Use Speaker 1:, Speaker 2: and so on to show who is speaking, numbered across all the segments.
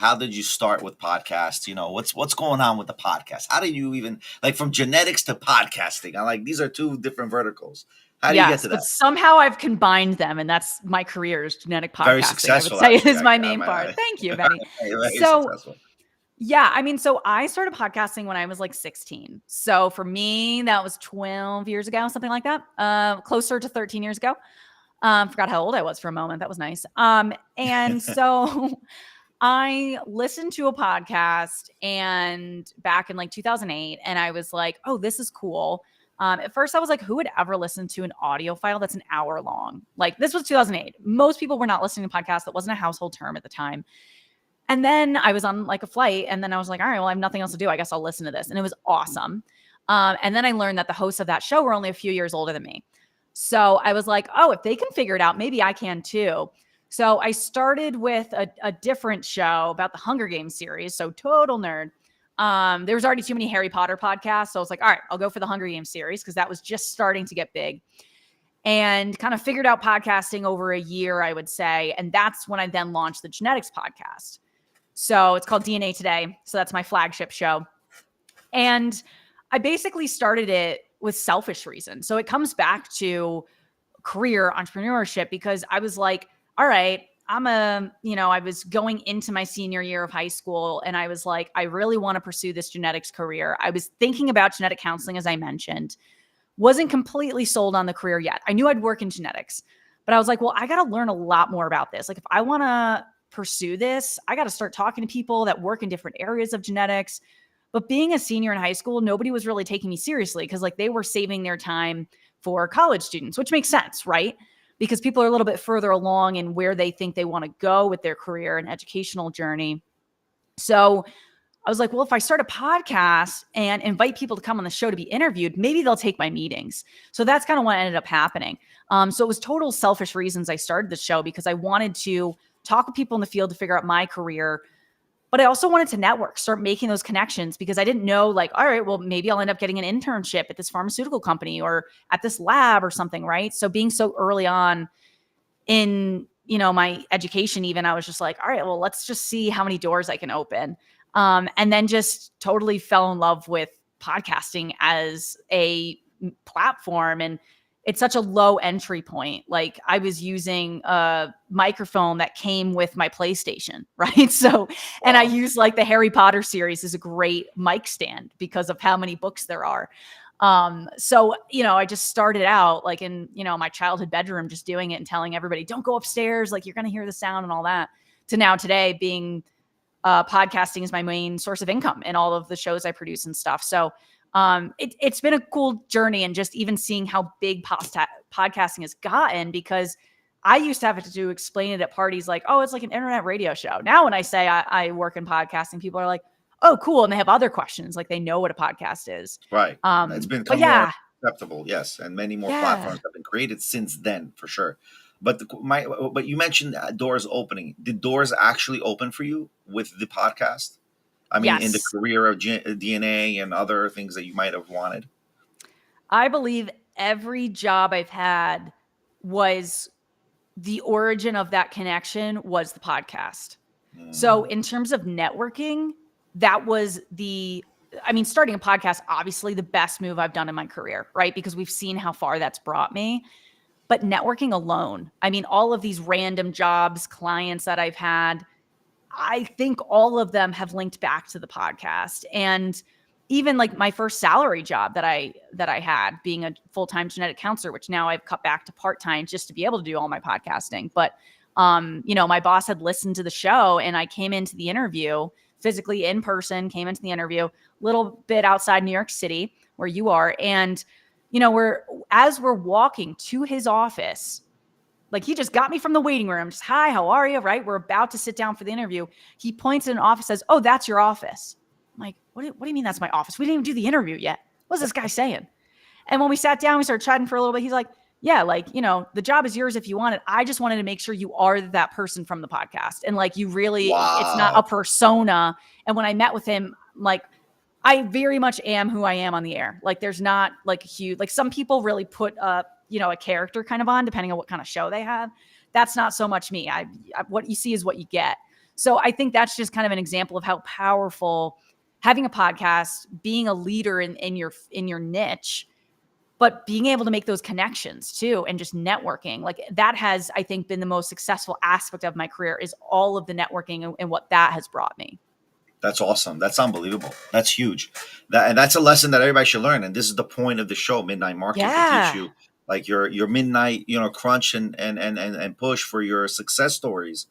Speaker 1: how did you start with podcasts? What's going on with the podcast? How did you even, like, from genetics to podcasting? I'm like, these are two different verticals. How do you get
Speaker 2: Yes,
Speaker 1: to
Speaker 2: but
Speaker 1: that?
Speaker 2: somehow I've combined them, and that's my career is genetic
Speaker 1: Very
Speaker 2: podcasting, I would
Speaker 1: successful,
Speaker 2: say
Speaker 1: actually.
Speaker 2: is my main part. Thank you, Benny.
Speaker 1: Very
Speaker 2: So
Speaker 1: successful.
Speaker 2: yeah, I mean, so I started podcasting when I was like 16. So for me, that was 12 years ago, something like that. Closer to 13 years ago. Forgot how old I was for a moment. That was nice. And so I listened to a podcast and back in like 2008, and I was like, oh, this is cool. At first, I was like, who would ever listen to an audio file that's an hour long? Like, this was 2008. Most people were not listening to podcasts. That wasn't a household term at the time. And then I was on like a flight, and then I was like, all right, well, I have nothing else to do. I guess I'll listen to this. And it was awesome. And then I learned that the hosts of that show were only a few years older than me. So I was like, oh, if they can figure it out, maybe I can too. So I started with a different show about the Hunger Games series. So total nerd. There was already too many Harry Potter podcasts. So I was like, all right, I'll go for the Hunger Games series because that was just starting to get big. And kind of figured out podcasting over a year, I would say. And that's when I then launched the genetics podcast. So it's called DNA Today. So that's my flagship show. And I basically started it with selfish reasons. So it comes back to career entrepreneurship because I was like, all right, I was going into my senior year of high school and I was like, I really want to pursue this genetics career. I was thinking about genetic counseling, as I mentioned, wasn't completely sold on the career yet. I knew I'd work in genetics, but I was like, well, I got to learn a lot more about this. Like if I want to pursue this, I got to start talking to people that work in different areas of genetics. But being a senior in high school, nobody was really taking me seriously because like they were saving their time for college students, which makes sense, right? Because people are a little bit further along in where they think they want to go with their career and educational journey. So I was like, well, if I start a podcast and invite people to come on the show to be interviewed, maybe they'll take my meetings. So that's kind of what ended up happening. So it was total selfish reasons I started the show because I wanted to talk with people in the field to figure out my career. But I also wanted to network, start making those connections because I didn't know like, all right, well, maybe I'll end up getting an internship at this pharmaceutical company or at this lab or something, right? So being so early on in, my education, even, I was just like, all right, well, let's just see how many doors I can open. And then just totally fell in love with podcasting as a platform. And it's such a low entry point. Like I was using a microphone that came with my PlayStation, right? So, and I use like the Harry Potter series is a great mic stand because of how many books there are. So, I just started out like in, my childhood bedroom, just doing it and telling everybody, don't go upstairs. Like you're going to hear the sound and all that, to now today being podcasting is my main source of income in all of the shows I produce and stuff. So it's been a cool journey, and just even seeing how big podcasting has gotten, because I used to have to explain it at parties like, oh, it's like an internet radio show. Now when I say I work in podcasting, people are like, oh, cool. And they have other questions. Like they know what a podcast is.
Speaker 1: Right. It's become more acceptable. Yes. And many more platforms have been created since then, for sure. But but you mentioned doors opening. Did doors actually open for you with the podcast? I mean, in the career of DNA and other things that you might have wanted?
Speaker 2: I believe every job I've had was the origin of that connection was the podcast. So in terms of networking, that was starting a podcast, obviously the best move I've done in my career, right? Because we've seen how far that's brought me. But networking alone, all of these random jobs, clients that I've had, I think all of them have linked back to the podcast. And even like my first salary job that I had, being a full-time genetic counselor, which now I've cut back to part-time just to be able to do all my podcasting. But my boss had listened to the show, and I came into the interview physically in person, came into the interview a little bit outside New York City where you are. And, as we're walking to his office, like he just got me from the waiting room. Just, hi, how are you? Right. We're about to sit down for the interview. He points at an office, says, oh, that's your office. I'm like, what do you mean that's my office? We didn't even do the interview yet. What's this guy saying? And when we sat down, we started chatting for a little bit. He's like, yeah, like, the job is yours if you want it. I just wanted to make sure you are that person from the podcast. And like, you really, it's not a persona. And when I met with him, like, I very much am who I am on the air. Like, there's not like a huge, like some people really put a character kind of on, depending on what kind of show they have. That's not so much me. What you see is what you get. So I think that's just kind of an example of how powerful having a podcast, being a leader in your niche, but being able to make those connections too, and just networking, like that has, I think, been the most successful aspect of my career, is all of the networking and what that has brought me.
Speaker 1: That's awesome. That's unbelievable. That's huge. And that's a lesson that everybody should learn. And this is the point of the show, Midnight Market, to teach
Speaker 2: Yeah.
Speaker 1: you like your midnight, crunch and push for your success stories.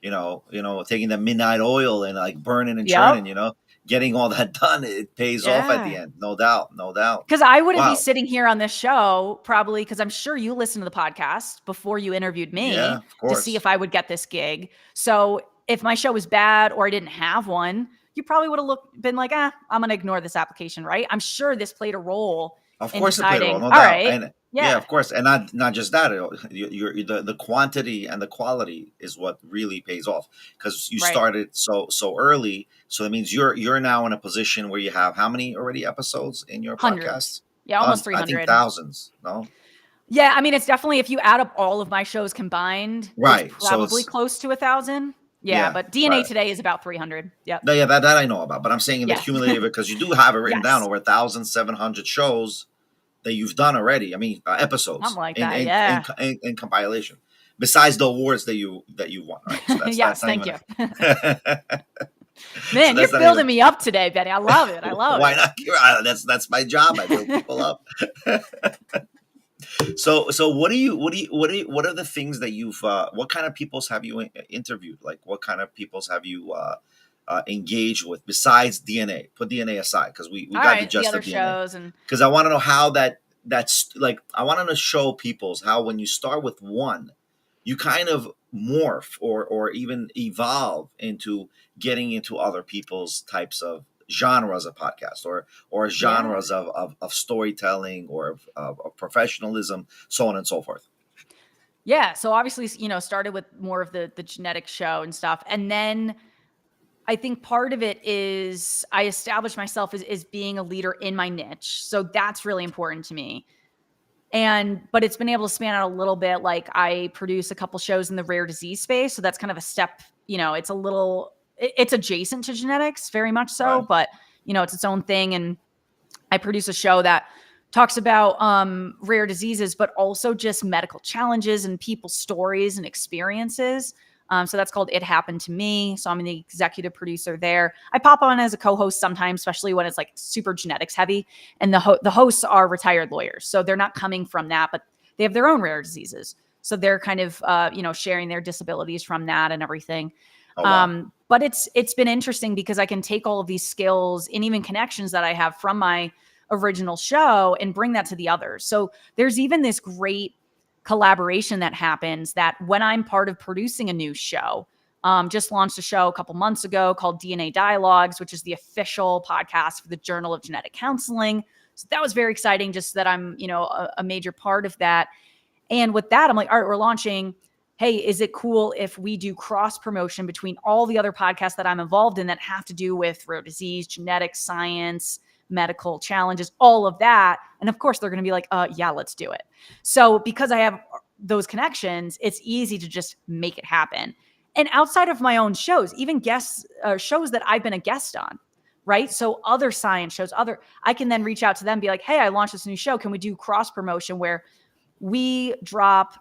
Speaker 1: Taking the midnight oil and like burning and
Speaker 2: Yep.
Speaker 1: churning, getting all that done, it pays off at the
Speaker 2: Yeah.
Speaker 1: end. No doubt. No doubt.
Speaker 2: Because I wouldn't be
Speaker 1: Wow.
Speaker 2: sitting here on this show probably, because I'm sure you listened to the podcast before you interviewed
Speaker 1: Yeah,
Speaker 2: me
Speaker 1: of
Speaker 2: to see
Speaker 1: course.
Speaker 2: if I would get this gig. So if my show was bad or I didn't have one, you probably would have been like, I'm going to ignore this application, right? I'm sure this played a role
Speaker 1: Of
Speaker 2: in
Speaker 1: course, it played a role,
Speaker 2: deciding,
Speaker 1: no
Speaker 2: all
Speaker 1: doubt,
Speaker 2: right,
Speaker 1: and yeah,
Speaker 2: yeah,
Speaker 1: of course, and not just that. The quantity and the quality is what really pays off, because you
Speaker 2: right,
Speaker 1: started so early. So that means you're now in a position where you have how many already episodes in your
Speaker 2: hundreds.
Speaker 1: podcast?
Speaker 2: Yeah, almost
Speaker 1: I think
Speaker 2: 300.
Speaker 1: thousands. No,
Speaker 2: Yeah, I mean, it's definitely, if you add up all of my shows combined, it's
Speaker 1: right. So
Speaker 2: probably
Speaker 1: it's
Speaker 2: close to 1,000. Yeah,
Speaker 1: yeah,
Speaker 2: but DNA
Speaker 1: right.
Speaker 2: Today is about 300. Yep.
Speaker 1: No, yeah, that I know about, but I'm saying in the
Speaker 2: Yeah.
Speaker 1: cumulative, because you do have it written down
Speaker 2: Yes.
Speaker 1: over 1,700 shows that you've done already. I mean,
Speaker 2: Something
Speaker 1: episodes
Speaker 2: like
Speaker 1: in
Speaker 2: that.
Speaker 1: in, in
Speaker 2: Yeah.
Speaker 1: in compilation, besides the awards that you won, right? So that's
Speaker 2: Yes.
Speaker 1: not
Speaker 2: Thank
Speaker 1: even.
Speaker 2: you.
Speaker 1: So
Speaker 2: Man, you're
Speaker 1: that's not
Speaker 2: building
Speaker 1: even.
Speaker 2: me up today, Benny. I love it. I love
Speaker 1: Why not? That's my job. I build people up. So what are the things that you've what kind of peoples have you interviewed? Like what kind of peoples have you engaged with besides DNA? Put DNA aside, because we
Speaker 2: All
Speaker 1: got the
Speaker 2: right. The
Speaker 1: gist
Speaker 2: other
Speaker 1: of DNA.
Speaker 2: shows and
Speaker 1: Because I want to know how that's like, I want to show people's how when you start with one, you kind of morph or even evolve into getting into other people's types of genres of podcast, or
Speaker 2: yeah.
Speaker 1: genres of storytelling, or of professionalism, so on and so forth.
Speaker 2: Yeah. So obviously, started with more of the genetic show and stuff. And then I think part of it is I established myself as being a leader in my niche. So that's really important to me. But it's been able to span out a little bit. Like I produce a couple shows in the rare disease space. So that's kind of a step, it's a little, it's adjacent to genetics, very much so,
Speaker 1: Right.
Speaker 2: but it's its own thing. And I produce a show that talks about rare diseases, but also just medical challenges and people's stories and experiences. So that's called It Happened to Me. So I'm the executive producer there. I pop on as a co-host sometimes, especially when it's like super genetics heavy. And the hosts are retired lawyers, so they're not coming from that, but they have their own rare diseases. So they're kind of sharing their disabilities from that and everything.
Speaker 1: Oh wow.
Speaker 2: But it's been interesting because I can take all of these skills and even connections that I have from my original show and bring that to the others. So there's even this great collaboration that happens that when I'm part of producing a new show, just launched a show a couple months ago called DNA Dialogues, which is the official podcast for the Journal of Genetic Counseling. So that was very exciting, just that I'm, a major part of that. And with that, I'm like, all right, we're launching. Hey, is it cool if we do cross promotion between all the other podcasts that I'm involved in that have to do with rare disease, genetics, science, medical challenges, all of that? And of course, they're going to be like, yeah, let's do it. So because I have those connections, it's easy to just make it happen. And outside of my own shows, even guests, shows that I've been a guest on, right? So other science shows, I can then reach out to them, be like, hey, I launched this new show. Can we do cross promotion where we drop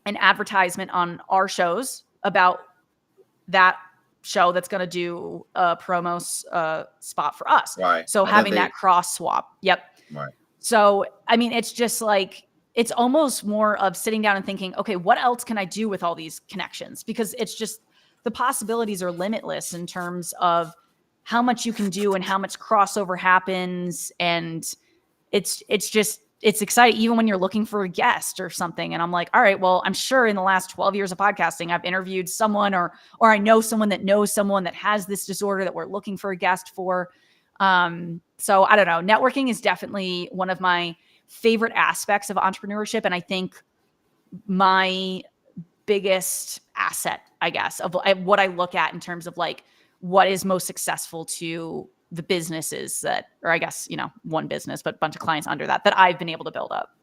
Speaker 2: an advertisement on our shows about that show that's going to do a promo spot for us.
Speaker 1: Right.
Speaker 2: So
Speaker 1: And then
Speaker 2: having
Speaker 1: they.
Speaker 2: that cross swap. Yep.
Speaker 1: Right.
Speaker 2: So, I mean, it's just like, it's almost more of sitting down and thinking, okay, what else can I do with all these connections? Because it's just, the possibilities are limitless in terms of how much you can do and how much crossover happens. And it's exciting even when you're looking for a guest or something. And I'm like, all right, well, I'm sure in the last 12 years of podcasting, I've interviewed someone or I know someone that knows someone that has this disorder that we're looking for a guest for. So I don't know. Networking is definitely one of my favorite aspects of entrepreneurship. And I think my biggest asset, I guess, of what I look at in terms of like what is most successful to the businesses that, or I guess, one business, but a bunch of clients under that I've been able to build up.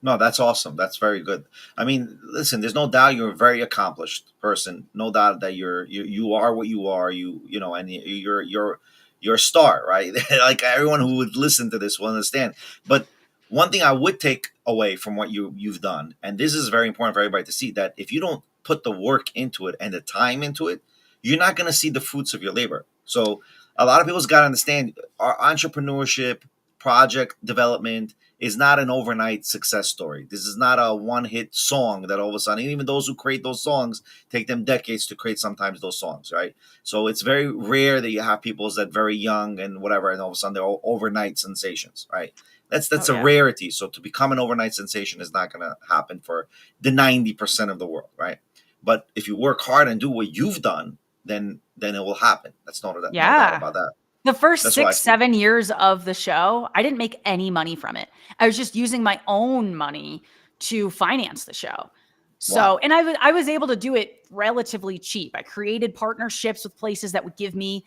Speaker 1: No, that's awesome. That's very good. I mean, listen, there's no doubt you're a very accomplished person. No doubt that you are what you are. And you're a star, right? Like everyone who would listen to this will understand. But one thing I would take away from what you've done, and this is very important for everybody to see, that if you don't put the work into it and the time into it, you're not going to see the fruits of your labor. So a lot of people's got to understand our entrepreneurship, project development is not an overnight success story. This is not a one hit song that all of a sudden, even those who create those songs take them decades to create sometimes those songs, right? So it's very rare that you have people that very young and whatever, and all of a sudden they're all overnight sensations, right?
Speaker 2: Oh
Speaker 1: That's a
Speaker 2: yeah.
Speaker 1: rarity. So to become an overnight sensation is not going to happen for the 90% of the world, right? But if you work hard and do what you've done, then it will happen. That's no doubt
Speaker 2: Yeah.
Speaker 1: about that.
Speaker 2: The first
Speaker 1: That's what I
Speaker 2: 6,
Speaker 1: see.
Speaker 2: 7 years of the show, I didn't make any money from it. I was just using my own money to finance the show. So,
Speaker 1: Wow.
Speaker 2: and I was able to do it relatively cheap. I created partnerships with places that would give me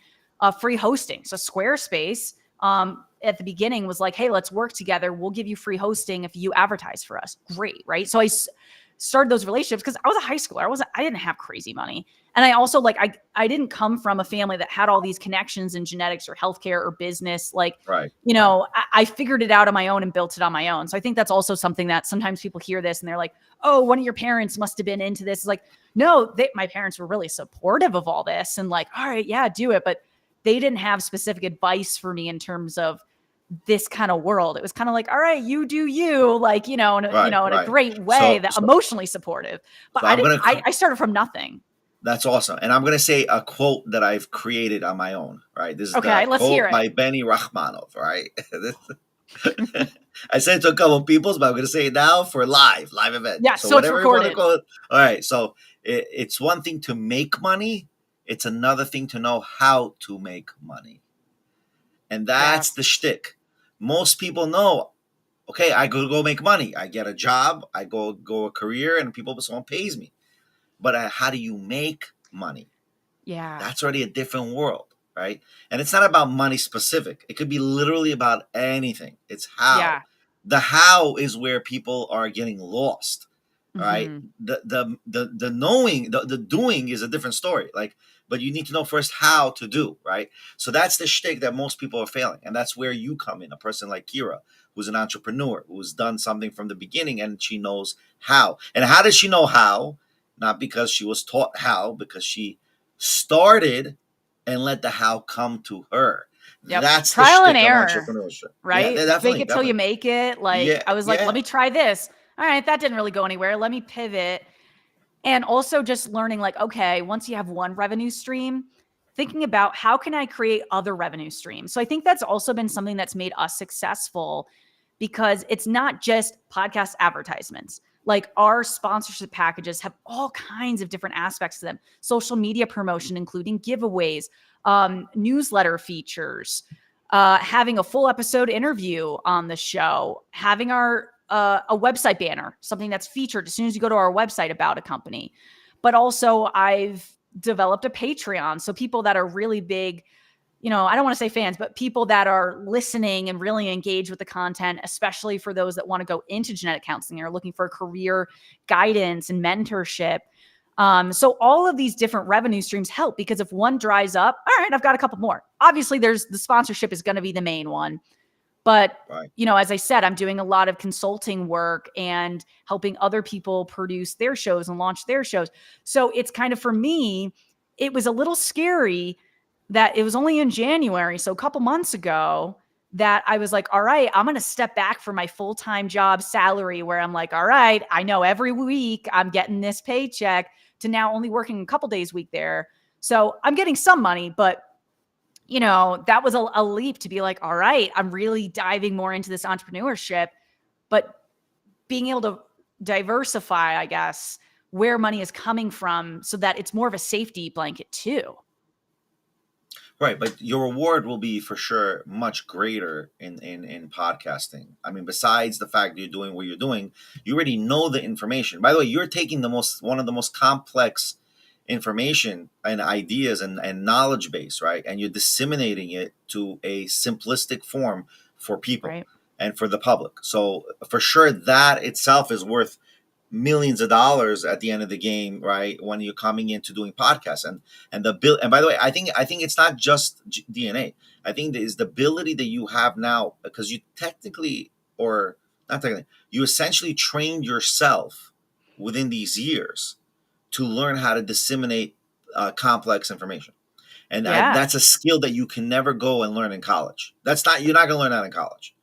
Speaker 2: free hosting. So Squarespace at the beginning was like, "Hey, let's work together. We'll give you free hosting if you advertise for us." Great, right? So started those relationships because I was a high schooler. I didn't have crazy money. And I also like I didn't come from a family that had all these connections in genetics or healthcare or business. Like,
Speaker 1: Right. Right.
Speaker 2: I figured it out on my own and built it on my own. So I think that's also something that sometimes people hear this and they're like, "Oh, one of your parents must have been into this." It's like, no, my parents were really supportive of all this and like, all right, yeah, do it. But they didn't have specific advice for me in terms of this kind of world. It was kind of like, all right, you do you, like,
Speaker 1: Right.
Speaker 2: in a
Speaker 1: Right.
Speaker 2: great way,
Speaker 1: So
Speaker 2: that
Speaker 1: so
Speaker 2: emotionally supportive. But
Speaker 1: so I'm gonna
Speaker 2: I started from nothing.
Speaker 1: That's awesome. And I'm going to say a quote that I've created on my own, right? This is the
Speaker 2: Okay, let's hear
Speaker 1: quote
Speaker 2: it.
Speaker 1: by Benny Rachmanov, right? I said it to a couple of people, but I'm going to say it now for live event.
Speaker 2: Yeah,
Speaker 1: So
Speaker 2: so it's
Speaker 1: whatever you want to
Speaker 2: recorded.
Speaker 1: call it. All right. So it's one thing to make money. It's another thing to know how to make money. And that's the
Speaker 2: Yes.
Speaker 1: shtick. Most people know, okay, I go make money. I get a job. I go a career and someone pays me. But how do you make money?
Speaker 2: Yeah.
Speaker 1: That's already a different world, right? And it's not about money specific. It could be literally about anything. It's how.
Speaker 2: Yeah.
Speaker 1: The how is where people are getting lost, right?
Speaker 2: Hmm.
Speaker 1: The knowing, the doing is a different story. Like, but you need to know first how to do, right? So that's the shtick that most people are failing, and that's where you come in. A person like Kira, who's an entrepreneur, who's done something from the beginning, and she knows how. And how does she know how? Not because she was taught how, because she started and let the how come to her.
Speaker 2: Yep.
Speaker 1: That's the
Speaker 2: Trial and
Speaker 1: shtick of
Speaker 2: error,
Speaker 1: entrepreneurship. Yeah,
Speaker 2: right? Fake
Speaker 1: definitely,
Speaker 2: it till you
Speaker 1: definitely.
Speaker 2: make it. Like,
Speaker 1: Yeah,
Speaker 2: I was like, let
Speaker 1: yeah.
Speaker 2: me try this. All right, that didn't really go anywhere. Let me pivot. And also just learning, like, okay, once you have one revenue stream, thinking about how can I create other revenue streams. So I think that's also been something that's made us successful, because it's not just podcast advertisements. Like, our sponsorship packages have all kinds of different aspects to them: social media promotion, including giveaways, newsletter features, having a full episode interview on the show, having our a website banner, something that's featured as soon as you go to our website about a company. But also, I've developed a Patreon. So people that are really big, I don't want to say fans, but people that are listening and really engage with the content, especially for those that want to go into genetic counseling or looking for career guidance and mentorship. So all of these different revenue streams help, because if one dries up, all right, I've got a couple more. Obviously, there's the sponsorship is going to be the main one. But,
Speaker 1: Right.
Speaker 2: as I said, I'm doing a lot of consulting work and helping other people produce their shows and launch their shows. So it's kind of, for me, it was a little scary that it was only in January, so a couple months ago, that I was like, all right, I'm going to step back from my full-time job salary, where I'm like, all right, I know every week I'm getting this paycheck, to now only working a couple days a week there. So I'm getting some money, but that was a leap to be like, all right, I'm really diving more into this entrepreneurship, but being able to diversify, I guess, where money is coming from, so that it's more of a safety blanket too.
Speaker 1: Right, but your reward will be for sure much greater in podcasting. I mean, besides the fact that you're doing what you're doing, you already know the information. By the way, you're taking one of the most complex information and ideas and knowledge base, right? And you're disseminating it to a simplistic form for people.
Speaker 2: Right.
Speaker 1: and for the public. So for sure, that itself is worth millions of dollars at the end of the game, right? When you're coming into doing podcasts and the bill. And by the way, I think it's not just DNA. I think there is the ability that you have now, because you technically, or not technically, you essentially trained yourself within these years to learn how to disseminate complex information. And
Speaker 2: Yeah.
Speaker 1: that's a skill that you can never go and learn in college. You're not going to learn that in college.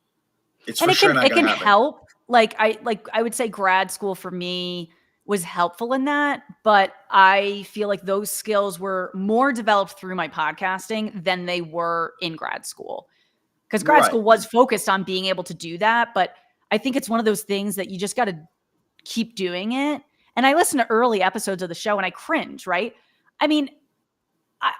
Speaker 1: It's
Speaker 2: And
Speaker 1: for sure not
Speaker 2: it
Speaker 1: going
Speaker 2: can
Speaker 1: to happen.
Speaker 2: help. Like I would say grad school for me was helpful in that, but I feel like those skills were more developed through my podcasting than they were in grad school. Because grad
Speaker 1: Right.
Speaker 2: school was focused on being able to do that, but I think it's one of those things that you just got to keep doing it. And I listen to early episodes of the show and I cringe, right? I mean,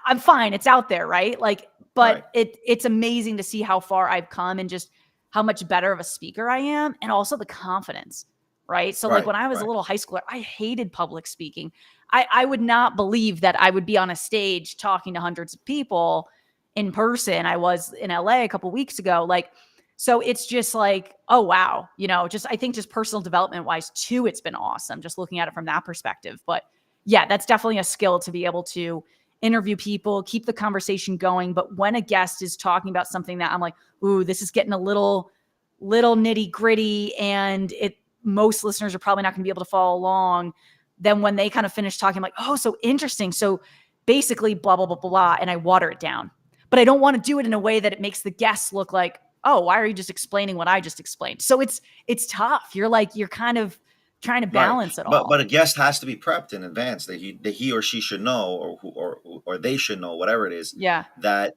Speaker 2: I'm fine. It's out there, right? Like, but
Speaker 1: Right.
Speaker 2: it's amazing to see how far I've come and just how much better of a speaker I am, and also the confidence, right? So, like
Speaker 1: Right.
Speaker 2: when I was a
Speaker 1: Right.
Speaker 2: little high schooler, I hated public speaking. I would not believe that I would be on a stage talking to hundreds of people in person. I was in LA a couple weeks ago, like. So it's just like, oh wow, just I think just personal development wise too, it's been awesome just looking at it from that perspective. But yeah, that's definitely a skill to be able to interview people, keep the conversation going. But when a guest is talking about something that I'm like, ooh, this is getting a little nitty gritty, and most listeners are probably not going to be able to follow along. Then when they kind of finish talking, I'm like, oh, so interesting. So basically, blah blah blah blah blah, and I water it down. But I don't want to do it in a way that it makes the guests look like, oh, why are you just explaining what I just explained? So it's tough. You're kind of trying to
Speaker 1: Right.
Speaker 2: balance it
Speaker 1: But
Speaker 2: all.
Speaker 1: a guest has to be prepped in advance that he or she should know, or they should know, whatever it is,
Speaker 2: Yeah.
Speaker 1: that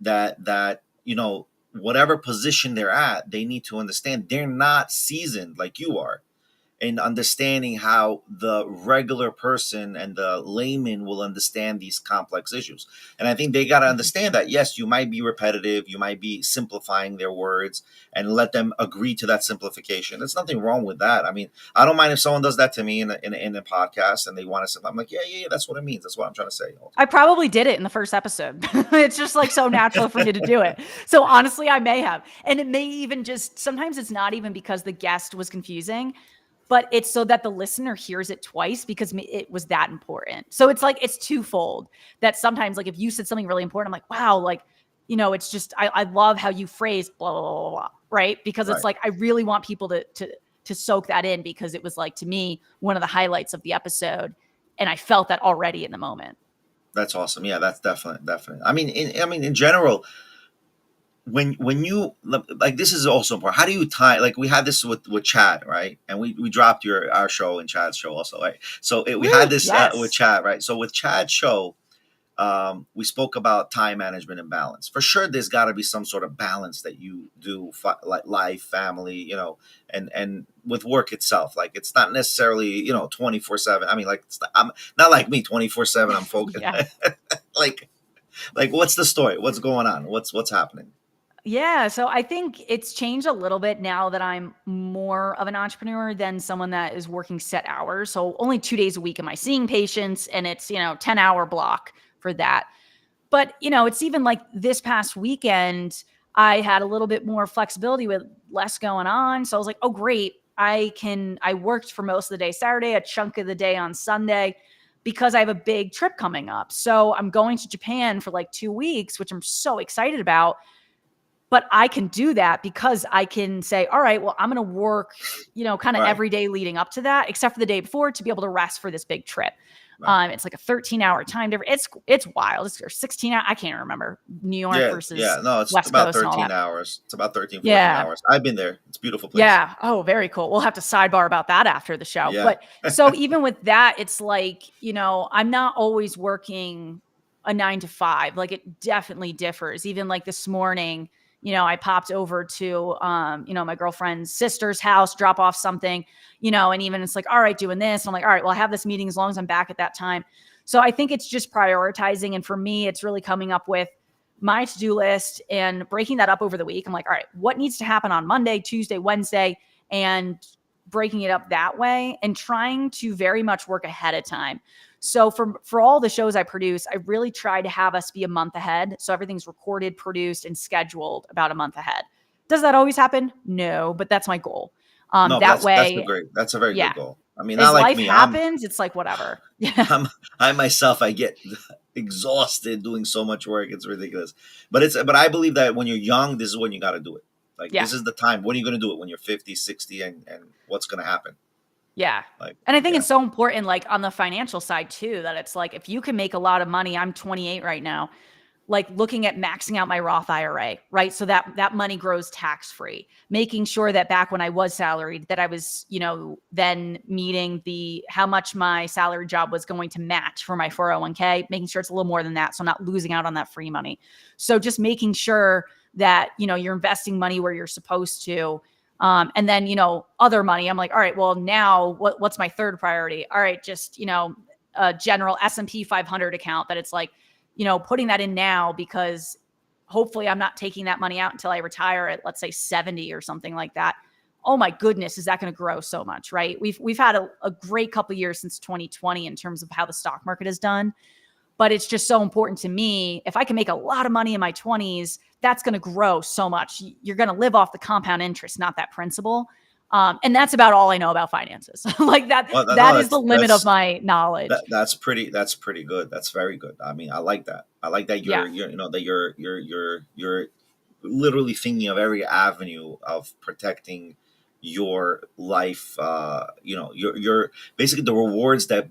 Speaker 1: whatever position they're at, they need to understand they're not seasoned like you are, and understanding how the regular person and the layman will understand these complex issues. And I think they got to
Speaker 2: Mhm.
Speaker 1: understand that, yes, you might be repetitive, you might be simplifying their words, and let them agree to that simplification. There's nothing wrong with that. I mean, I don't mind if someone does that to me in a podcast and they want to, I'm like, yeah, yeah, yeah, that's what it means. That's what I'm trying to say.
Speaker 2: I probably did it in the first episode. It's just like so natural for me to do it. So honestly, I may have. And it may even just sometimes it's not even because the guest was confusing, but it's so that the listener hears it twice because it was that important. So it's like it's twofold that sometimes, like if you said something really important, I'm like, wow, like, it's just I love how you phrase blah, blah, blah, blah, right? Because it's
Speaker 1: Right.
Speaker 2: like I really want people to soak that in because it was like to me one of the highlights of the episode. And I felt that already in the moment.
Speaker 1: That's awesome. Yeah, that's definitely. I mean, in general, when you, like, this is also important. How do you tie, like, we had this with Chad, right? And we dropped our show and Chad's show also, right? So we had
Speaker 2: Woo,
Speaker 1: this with
Speaker 2: yes.
Speaker 1: Chad, right? So with Chad's show, we spoke about time management and balance. For sure, there's got to be some sort of balance that you do, like life, family, and with work itself. Like, it's not necessarily 24/7. I mean, like, I'm not like me 24/7. I'm focused.
Speaker 2: Yeah.
Speaker 1: like what's the story? What's going on? What's happening?
Speaker 2: Yeah. So I think it's changed a little bit now that I'm more of an entrepreneur than someone that is working set hours. So only 2 days a week am I seeing patients, and it's, 10-hour block for that. But, it's even like this past weekend, I had a little bit more flexibility with less going on. So I was like, oh, great. I worked for most of the day Saturday, a chunk of the day on Sunday, because I have a big trip coming up. So I'm going to Japan for like 2 weeks, which I'm so excited about. But I can do that because I can say, all right, well, I'm going to work, kind of
Speaker 1: Right,
Speaker 2: every day leading up to that, except for the day before to be able to rest for this big trip.
Speaker 1: right.
Speaker 2: It's like a 13-hour time difference. It's wild. It's or 16 hours. I can't remember New York
Speaker 1: Yeah, yeah.
Speaker 2: versus
Speaker 1: No, it's
Speaker 2: West
Speaker 1: about
Speaker 2: Coast and all
Speaker 1: 13
Speaker 2: that.
Speaker 1: hours. It's about 13, 14
Speaker 2: Yeah.
Speaker 1: hours. I've been there. It's a beautiful place.
Speaker 2: Yeah. Oh, very cool. We'll have to sidebar about that after the show.
Speaker 1: Yeah.
Speaker 2: But so even with that, it's like, I'm not always working a 9 to 5. Like it definitely differs. Even like this morning, I popped over to, my girlfriend's sister's house, drop off something, and even it's like, all right, doing this. I'm like, all right, well, I have this meeting as long as I'm back at that time. So I think it's just prioritizing. And for me, it's really coming up with my to-do list and breaking that up over the week. I'm like, all right, what needs to happen on Monday, Tuesday, Wednesday, and breaking it up that way and trying to very much work ahead of time. So for all the shows I produce, I really try to have us be a month ahead. So everything's recorded, produced, and scheduled about a month ahead. Does that always happen? No, but that's my goal.
Speaker 1: No,
Speaker 2: That way,
Speaker 1: that's a very
Speaker 2: yeah.
Speaker 1: good goal. I mean, not
Speaker 2: As
Speaker 1: like
Speaker 2: life
Speaker 1: me.
Speaker 2: happens, it's like whatever. Yeah.
Speaker 1: I'm I myself I get exhausted doing so much work. It's ridiculous. But I believe that when you're young, this is when you got to do it. Like
Speaker 2: Yeah.
Speaker 1: this is the time. When are you going to do it? When you're 50, 60, and what's going to happen?
Speaker 2: Yeah.
Speaker 1: Like,
Speaker 2: And I think
Speaker 1: yeah.
Speaker 2: it's so important, like on the financial side too, that it's like if you can make a lot of money, I'm 28 right now, like looking at maxing out my Roth IRA, right? So that money grows tax free, making sure that back when I was salaried, that I was, then meeting the how much my salary job was going to match for my 401k, making sure it's a little more than that. So I'm not losing out on that free money. So just making sure that, you're investing money where you're supposed to. And then, other money, I'm like, all right, well, now what's my third priority? All right, just, a general S&P 500 account that it's like, putting that in now because hopefully I'm not taking that money out until I retire at, let's say, 70 or something like that. Oh my goodness, is that going to grow so much, right? We've had a great couple of years since 2020 in terms of how the stock market has done. But it's just so important to me. If I can make a lot of money in my 20s, that's going to grow so much. You're going to live off the compound interest, not that principal. And that's about all I know about finances. Like that,
Speaker 1: Well,
Speaker 2: that
Speaker 1: no,
Speaker 2: is the limit of my knowledge.
Speaker 1: that's pretty good. That's very good. I mean, I like that. I like that
Speaker 2: Yeah.
Speaker 1: you're literally thinking of every avenue of protecting your life. Your basically the rewards that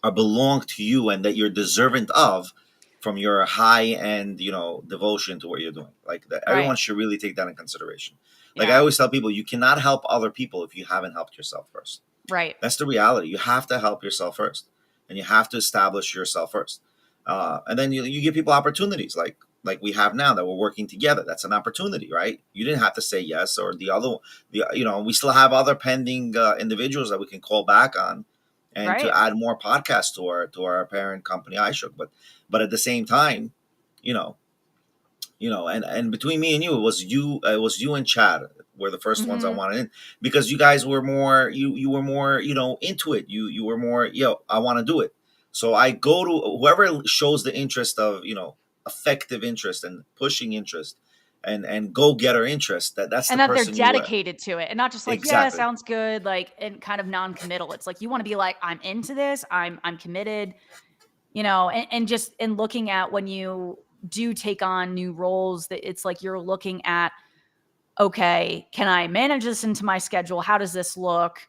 Speaker 1: are belong to you and that you're deserving of from your high end, devotion to what you're doing. Like that,
Speaker 2: Right.
Speaker 1: everyone should really take that in consideration. Like I
Speaker 2: Yeah.
Speaker 1: always tell people, you cannot help other people if you haven't helped yourself first.
Speaker 2: Right.
Speaker 1: That's the reality. You have to help yourself first, and you have to establish yourself first, and then you give people opportunities like we have now that we're working together. That's an opportunity, right? You didn't have to say yes or the other. We still have other pending individuals that we can call back on, and to
Speaker 2: Right.
Speaker 1: add more podcasts to our parent company, iShook. But at the same time, you know, and between me and you, it was you and Chad were the first ones I
Speaker 2: Mhm.
Speaker 1: wanted in because you guys were more you were more into it. You were more I want to do it. So I go to whoever shows the interest of effective interest and pushing interest and go getter interest. That's the
Speaker 2: And that they're
Speaker 1: person you
Speaker 2: dedicated to it and not just like, "Yeah,
Speaker 1: exactly.
Speaker 2: sounds good," like, and kind of non-committal. It's like you wanna be like, "I'm into this. I'm committed," and just in looking at when you do take on new roles that it's like you're looking at, "Okay, can I manage this into my schedule? How does this look?"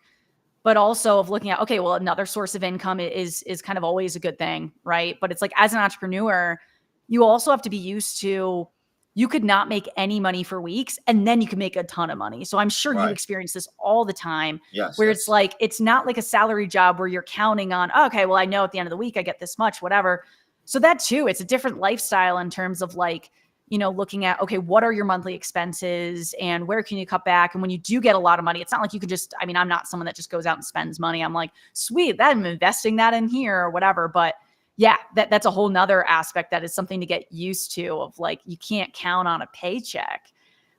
Speaker 2: But also of looking at, okay, well, another source of income is kind of always a good thing, right? But it's like as an entrepreneur, you also have to be used to you could not make any money for weeks and then you can make a ton of money. So I'm sure you
Speaker 1: Right.
Speaker 2: experience this all the time
Speaker 1: Yes.
Speaker 2: where it's
Speaker 1: Yes.
Speaker 2: like it's not like a salary job where you're counting on, okay, well, I know at the end of the week I get this much, whatever. So that too, it's a different lifestyle in terms of like looking at, okay, what are your monthly expenses and where can you cut back? And when you do get a lot of money, it's not like you could just, I mean, I'm not someone that just goes out and spends money. I'm like, sweet, that I'm investing that in here or whatever. But yeah, that's a whole nother aspect that is something to get used to of like, you can't count on a paycheck.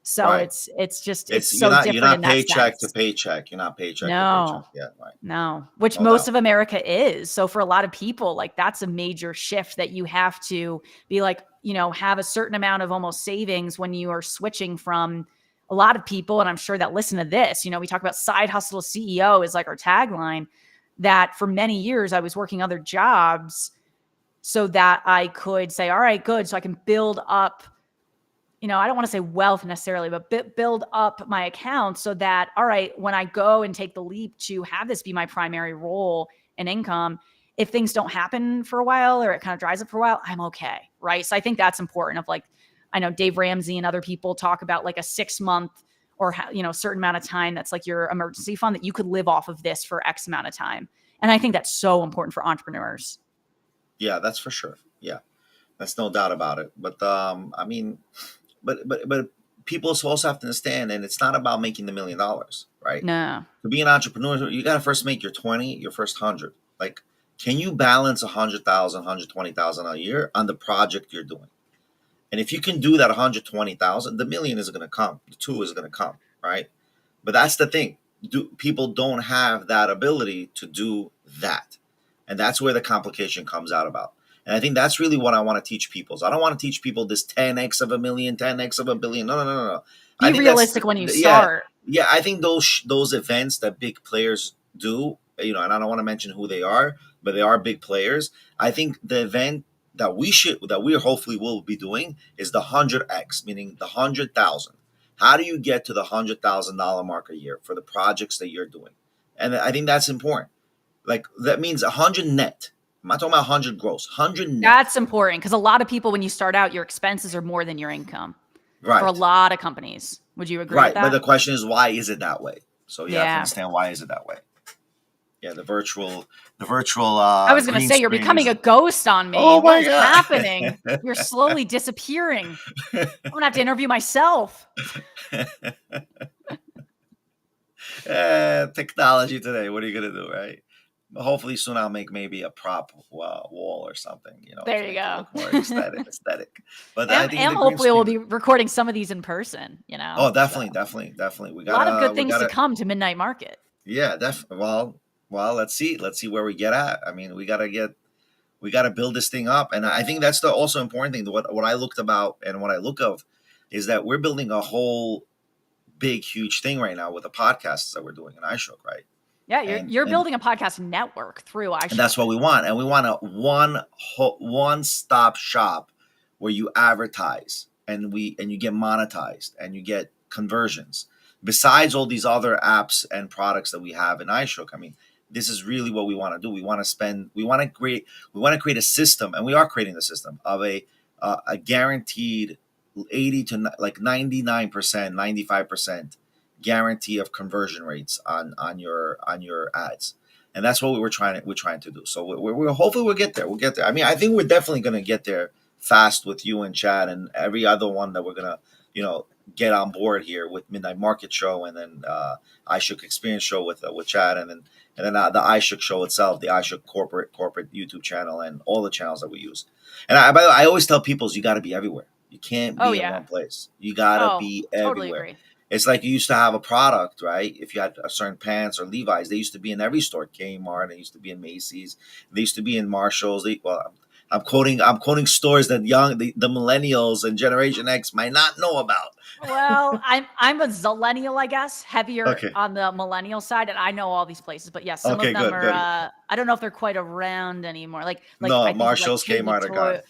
Speaker 2: So
Speaker 1: Right.
Speaker 2: it's
Speaker 1: You're
Speaker 2: so
Speaker 1: not
Speaker 2: different in that
Speaker 1: paycheck to
Speaker 2: sense.
Speaker 1: paycheck. You're not paycheck to paycheck.
Speaker 2: No,
Speaker 1: Yeah. Right.
Speaker 2: no, which
Speaker 1: No
Speaker 2: most
Speaker 1: doubt.
Speaker 2: of America is. So for a lot of people, like that's a major shift that you have to be like, have a certain amount of almost savings when you are switching from a lot of people. And I'm sure that listen to this, we talk about side hustle CEO is like our tagline that for many years I was working other jobs so that I could say, all right, good. So I can build up I don't want to say wealth necessarily, but build up my account so that, all right, when I go and take the leap to have this be my primary role and income, if things don't happen for a while or it kind of dries up for a while, I'm okay. Right. So I think that's important of like, I know Dave Ramsey and other people talk about like a 6 month or, certain amount of time. That's like your emergency fund that you could live off of this for X amount of time. And I think that's so important for entrepreneurs.
Speaker 1: Yeah, that's for sure. Yeah, that's no doubt about it. But I mean, but people also have to understand, and it's not about making the $1 million, right?
Speaker 2: No.
Speaker 1: To be an entrepreneur, you got to first make your first 100. Like, can you balance 100,000, 120,000 a year on the project you're doing? And if you can do that 120,000, the million is going to come. The two is going to come, right? But that's the thing. People don't have that ability to do that, and that's where the complication comes out about. And I think that's really what I want to teach people. So I don't want to teach people this 10x of a million, 10x of a billion. No, no, no, no, no. I
Speaker 2: Be
Speaker 1: think that's
Speaker 2: realistic when you
Speaker 1: yeah,
Speaker 2: start.
Speaker 1: yeah. I think those events that big players do, and I don't want to mention who they are, but they are big players. I think the event that we hopefully will be doing is the 100x, meaning the 100,000. How do you get to the $100,000 mark a year for the projects that you're doing? And I think that's important. Like that means 100 net. I'm not talking about 100 gross, 100 net.
Speaker 2: That's important because a lot of people, when you start out, your expenses are more than your income for a
Speaker 1: Right.
Speaker 2: lot of companies. Would you agree with
Speaker 1: Right. But
Speaker 2: that?
Speaker 1: the question is, why is it that way? So you have to
Speaker 2: Yeah.
Speaker 1: understand, why is it that way? Yeah, the virtual
Speaker 2: I was going to
Speaker 1: green
Speaker 2: say, you're
Speaker 1: screen
Speaker 2: becoming
Speaker 1: is.
Speaker 2: a ghost on me.
Speaker 1: Oh
Speaker 2: What
Speaker 1: my
Speaker 2: is happening?
Speaker 1: god.
Speaker 2: You're slowly disappearing. I'm going to have to interview myself.
Speaker 1: Technology today. What are you gonna do, right? Hopefully soon I'll make maybe a prop wall or something,
Speaker 2: There
Speaker 1: to
Speaker 2: you
Speaker 1: make it
Speaker 2: go.
Speaker 1: look more aesthetic. Aesthetic. But I think
Speaker 2: And
Speaker 1: the green
Speaker 2: hopefully we'll
Speaker 1: screen.
Speaker 2: be recording some of these in person,
Speaker 1: Oh,
Speaker 2: So
Speaker 1: definitely, definitely, definitely.
Speaker 2: a lot of good things to come to Midnight Market.
Speaker 1: Yeah, definitely. Well, let's see where we get at. I mean, we gotta build this thing up, and I think that's the also important thing. What I looked about and what I look of is that we're building a whole big, huge thing right now with the podcasts that we're doing in iShook, right?
Speaker 2: Yeah,
Speaker 1: And
Speaker 2: you're
Speaker 1: and
Speaker 2: building a podcast network through
Speaker 1: and that's
Speaker 2: iShook.
Speaker 1: what we want. And we want a one stop shop where you advertise and you get monetized and you get conversions. Besides all these other apps and products that we have in iShook, I mean, this is really what we want to do. We want to create a system, and we are creating the system of a guaranteed 80 to like 99%, 95% guarantee of conversion rates on your ads, and that's what we're trying to do. So we're hopefully we'll get there. We'll get there. I mean, I think we're definitely going to get there fast with you and Chad and every other one that we're gonna get on board here with Midnight Market Show, and then iShook Experience Show with Chad, and then the iShook Show itself, the iShook corporate YouTube channel, and all the channels that we use. And by the way, I always tell people is you got to be everywhere. You can't
Speaker 2: Oh
Speaker 1: be in
Speaker 2: yeah.
Speaker 1: one place. You got to
Speaker 2: Oh,
Speaker 1: be
Speaker 2: totally
Speaker 1: everywhere.
Speaker 2: agree.
Speaker 1: It's like you used to have a product, right? If you had a certain pants or Levi's, they used to be in every store. Kmart, they used to be in Macy's, they used to be in Marshalls. I'm quoting stores that the millennials and Generation X might not know about.
Speaker 2: Well, I'm a zillennial, I guess, heavier
Speaker 1: Okay.
Speaker 2: on the millennial side, and I know all these places. But yes, some of
Speaker 1: Okay.
Speaker 2: them
Speaker 1: Good.
Speaker 2: are.
Speaker 1: Good.
Speaker 2: I don't know if they're quite around anymore. Like
Speaker 1: No,
Speaker 2: I think of like
Speaker 1: Marshalls,
Speaker 2: KB
Speaker 1: Kmart are
Speaker 2: Toy.
Speaker 1: gone.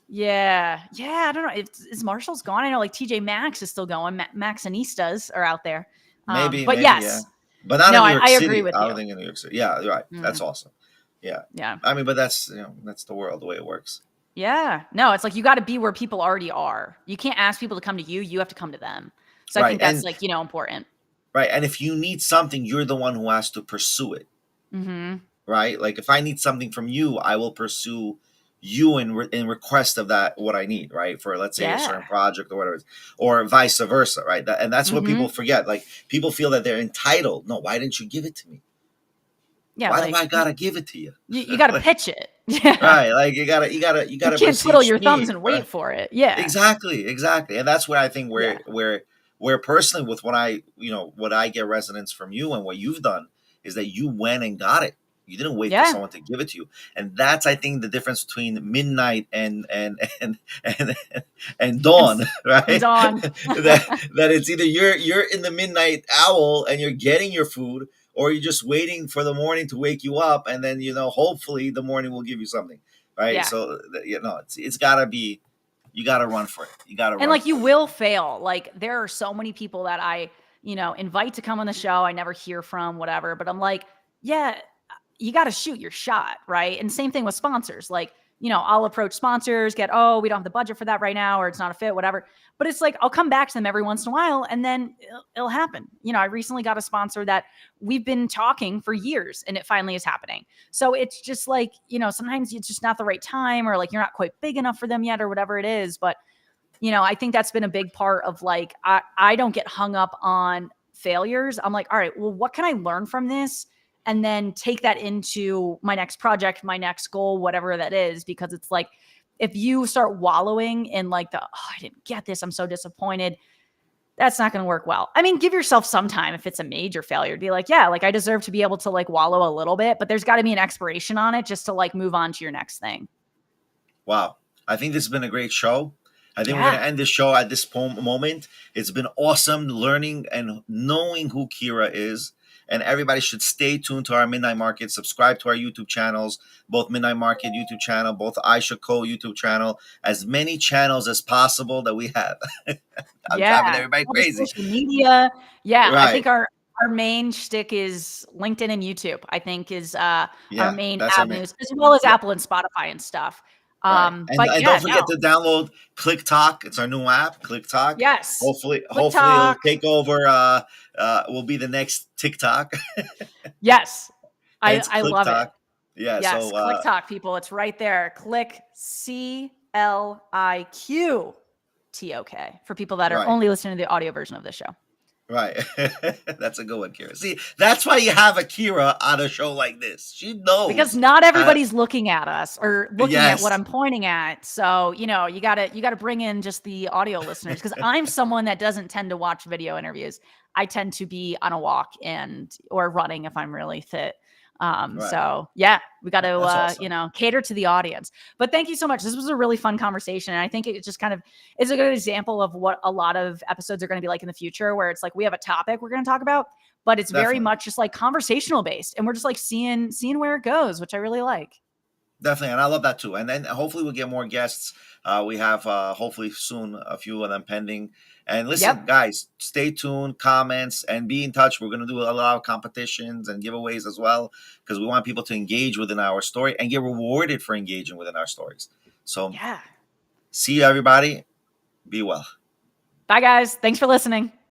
Speaker 2: Yeah, yeah. I don't know. Is Marshall's gone? I know like TJ Maxx is still going. Maxinistas are out there.
Speaker 1: Maybe.
Speaker 2: But
Speaker 1: Maybe. Yeah.
Speaker 2: yes,
Speaker 1: But not
Speaker 2: no,
Speaker 1: in New
Speaker 2: I
Speaker 1: York
Speaker 2: agree
Speaker 1: City.
Speaker 2: with
Speaker 1: I don't
Speaker 2: you.
Speaker 1: think in New York City. Yeah. You're right. That's
Speaker 2: Mm,
Speaker 1: awesome. Yeah.
Speaker 2: yeah.
Speaker 1: I mean, but that's the world, the way it works.
Speaker 2: Yeah. No, it's like you got to be where people already are. You can't ask people to come to you. You have to come to them. So I
Speaker 1: Right.
Speaker 2: think that's like, important.
Speaker 1: Right. And if you need something, you're the one who has to pursue it.
Speaker 2: Mm-hmm.
Speaker 1: Right. Like if I need something from you, I will pursue you in request of that what I need, right, for let's say a
Speaker 2: Yeah.
Speaker 1: certain project or whatever, or vice versa, right? And that's what
Speaker 2: Mm-hmm.
Speaker 1: people forget. Like people feel that they're entitled. No, why didn't you give it to me?
Speaker 2: Yeah.
Speaker 1: Why do
Speaker 2: Like
Speaker 1: I gotta give it to you?
Speaker 2: you got to
Speaker 1: Like,
Speaker 2: pitch it. Yeah.
Speaker 1: right, like you
Speaker 2: You
Speaker 1: gotta
Speaker 2: can't twiddle
Speaker 1: beseech
Speaker 2: your thumbs
Speaker 1: me,
Speaker 2: and
Speaker 1: right?
Speaker 2: wait for it. Yeah.
Speaker 1: Exactly, and that's where I think
Speaker 2: Yeah.
Speaker 1: where personally with what I get resonance from you and what you've done is that you went and got it. You didn't wait for
Speaker 2: Yeah.
Speaker 1: someone to give it to you, and that's I think the difference between midnight and and
Speaker 2: And,
Speaker 1: dawn,
Speaker 2: and
Speaker 1: right?
Speaker 2: Dawn.
Speaker 1: That it's either you're in the midnight owl and you're getting your food, or you're just waiting for the morning to wake you up, and then hopefully the morning will give you something, right?
Speaker 2: Yeah.
Speaker 1: So it's gotta be, you gotta run for it. You gotta
Speaker 2: And
Speaker 1: run
Speaker 2: like you
Speaker 1: for it.
Speaker 2: will fail. Like there are so many people that I, invite to come on the show. I never hear from, whatever. But I'm like, yeah, you got to shoot your shot, right? And same thing with sponsors. Like, I'll approach sponsors, oh, we don't have the budget for that right now, or it's not a fit, whatever. But it's like I'll come back to them every once in a while, and then it'll happen. I recently got a sponsor that we've been talking for years, and it finally is happening. So it's just like, sometimes it's just not the right time, or like you're not quite big enough for them yet, or whatever it is. But I think that's been a big part of like, I don't get hung up on failures. I'm like, all right, well, what can I learn from this? And then take that into my next project, my next goal, whatever that is. Because it's like, if you start wallowing in like I didn't get this, I'm so disappointed, that's not going to work well. I mean, give yourself some time if it's a major failure. Be like, yeah, like I deserve to be able to like wallow a little bit, but there's got to be an expiration on it just to like move on to your next thing.
Speaker 1: Wow. I think this has been a great show. I think we're going
Speaker 2: Yeah.
Speaker 1: to end this show at this moment. It's been awesome learning and knowing who Kira is. And everybody should stay tuned to our Midnight Market. Subscribe to our YouTube channels, both Midnight Market YouTube channel, both Aisha Co YouTube channel, as many channels as possible that we have. I'm driving
Speaker 2: Yeah.
Speaker 1: everybody
Speaker 2: All the
Speaker 1: crazy.
Speaker 2: social media. Yeah. I
Speaker 1: Right.
Speaker 2: think our main shtick is LinkedIn and YouTube, I think is our
Speaker 1: Yeah.
Speaker 2: main
Speaker 1: That's our main.
Speaker 2: avenues, as well as
Speaker 1: Yeah.
Speaker 2: Apple and Spotify and stuff.
Speaker 1: Right.
Speaker 2: But
Speaker 1: And
Speaker 2: yeah,
Speaker 1: don't
Speaker 2: no.
Speaker 1: forget to download Click Talk. It's our new app, Click Talk.
Speaker 2: Yes. Click
Speaker 1: Hopefully it'll
Speaker 2: Talk.
Speaker 1: take over will be the next TikTok.
Speaker 2: Yes.
Speaker 1: Hence
Speaker 2: I
Speaker 1: Click
Speaker 2: love it.
Speaker 1: Talk. Yeah,
Speaker 2: Yes.
Speaker 1: so
Speaker 2: Click Talk, people. It's right there. Click CLIQTOK for people that are
Speaker 1: right.
Speaker 2: only listening to the audio version of this show.
Speaker 1: Right. That's a good one, Kira. See, that's why you have a Kira on a show like this. She
Speaker 2: Because
Speaker 1: knows.
Speaker 2: not everybody's looking at us or looking at what
Speaker 1: Yes.
Speaker 2: I'm pointing at. So, you know, you gotta bring in just the audio listeners because I'm someone that doesn't tend to watch video interviews. I tend to be on a walk or running if I'm really fit.
Speaker 1: Right.
Speaker 2: So yeah, we got
Speaker 1: That's
Speaker 2: to,
Speaker 1: awesome.
Speaker 2: cater to the audience. But thank you so much. This was a really fun conversation. And I think it just kind of is a good example of what a lot of episodes are going to be like in the future, where it's like we have a topic we're going to talk about, but it's very
Speaker 1: Definitely.
Speaker 2: much just like conversational based. And we're just like seeing where it goes, which I really like.
Speaker 1: Definitely, and I love that too. And then hopefully we'll get more guests. We have hopefully soon a few of them pending. And listen,
Speaker 2: Yep.
Speaker 1: guys, stay tuned, comments, and be in touch. We're going to do a lot of competitions and giveaways as well because we want people to engage within our story and get rewarded for engaging within our stories. So,
Speaker 2: Yeah.
Speaker 1: see you, everybody. Be well.
Speaker 2: Bye, guys. Thanks for listening.